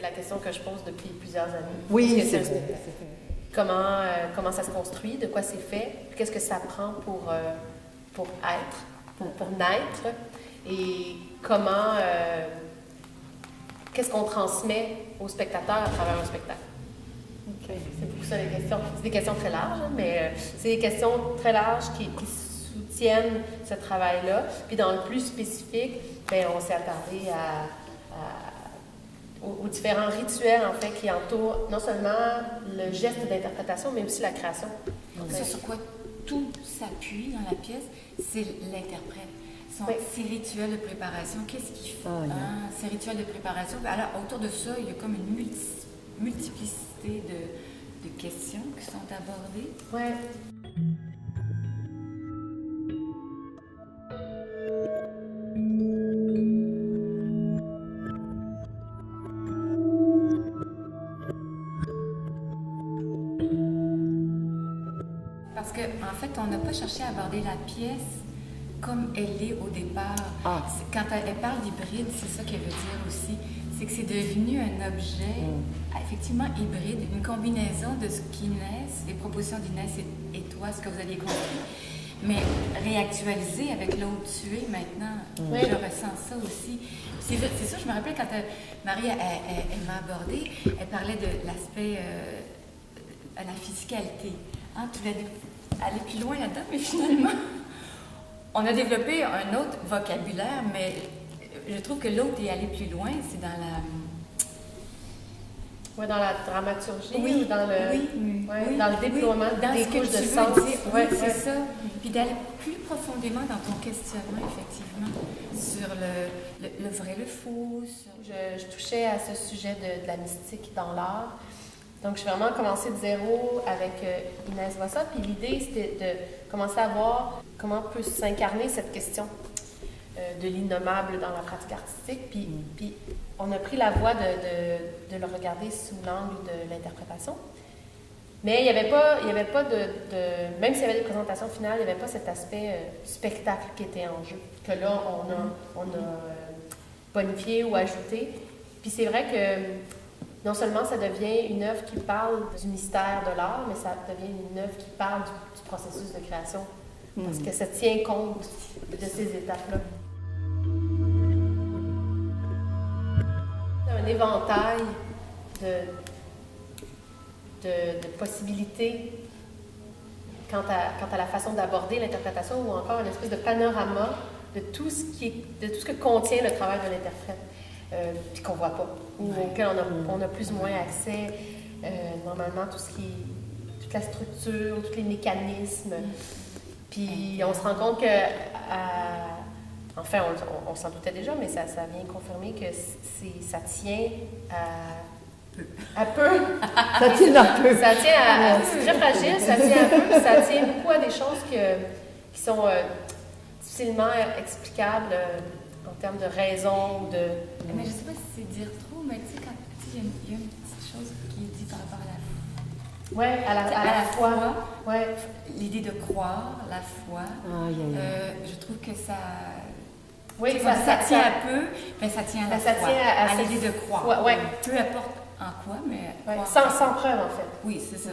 la question que je pose depuis plusieurs années. Oui, c'est vrai. Comment ça se construit, de quoi c'est fait, qu'est-ce que ça prend pour être, pour naître, et qu'est-ce qu'on transmet aux spectateurs à travers un spectacle. Okay. C'est beaucoup ça les questions. C'est des questions très larges, mais c'est des questions très larges qui soutiennent ce travail-là. Puis dans le plus spécifique, bien, on s'est attardé aux différents rituels en fait qui entourent non seulement le geste d'interprétation, mais aussi la création. Ce sur quoi tout s'appuie dans la pièce, c'est l'interprète. Ces rituels de préparation, qu'est-ce qu'ils font? Ces rituels de préparation. Alors, autour de ça, il y a comme une multiplicité de questions qui sont abordées. Ouais. Parce qu'en fait, on n'a pas cherché à aborder la pièce comme elle est au départ. Quand elle parle d'hybride, c'est ça qu'elle veut dire aussi. C'est que c'est devenu un objet effectivement hybride, une combinaison de ce qu'Inès, les propositions d'Inès et toi, ce que vous aviez construit, mais réactualisé avec l'autre tué maintenant. Je ressens ça aussi. C'est ça, je me rappelle quand Marie, elle m'a abordée, elle parlait de l'aspect, la physicalité. Tu voulais aller plus loin là-dedans, mais finalement, on a développé un autre vocabulaire, mais je trouve que l'autre est allé plus loin, c'est dans la... Oui, dans la dramaturgie, ou dans le déploiement des couches de sens. C'est ça. Puis d'aller plus profondément dans ton questionnement, effectivement, sur le vrai, le faux. Je touchais à ce sujet de la mystique dans l'art. Donc, j'ai vraiment commencé de zéro avec Inès Vossa. Puis l'idée, c'était de commencer à voir comment peut s'incarner cette question de l'innommable dans la pratique artistique. Puis on a pris la voie de le regarder sous l'angle de l'interprétation. Mais il n'y avait pas de... Même s'il y avait des présentations finales, il n'y avait pas cet aspect spectacle qui était en jeu, que là, on a bonifié ou ajouté. Puis c'est vrai que non seulement ça devient une œuvre qui parle du mystère de l'art, mais ça devient une œuvre qui parle du processus de création. Parce que ça tient compte de ces étapes-là. Un éventail de possibilités quant à la façon d'aborder l'interprétation, ou encore une espèce de panorama de tout ce que contient le travail de l'interprète. Puis qu'on ne voit pas, ou auquel on a plus ou moins accès, normalement, toute la structure, tous les mécanismes. Puis on se rend compte que, enfin, on s'en doutait déjà, mais ça vient confirmer que ça tient à peu. Ça tient un peu. Ça tient à... C'est très fragile, ça tient à peu, ça tient beaucoup à des choses qui sont difficilement explicables en termes de raison, Mais je ne sais pas si c'est dire trop, mais tu sais, il y a une petite chose qui est dit par rapport à la foi. Oui, à la foi. Ouais. L'idée de croire, la foi. Je trouve que ça... Oui, ça tient à peu, mais ça tient à la foi. Tient à l'idée de croire. Ouais. Peu importe en quoi, mais... Sans preuve, en fait. Oui, c'est ça.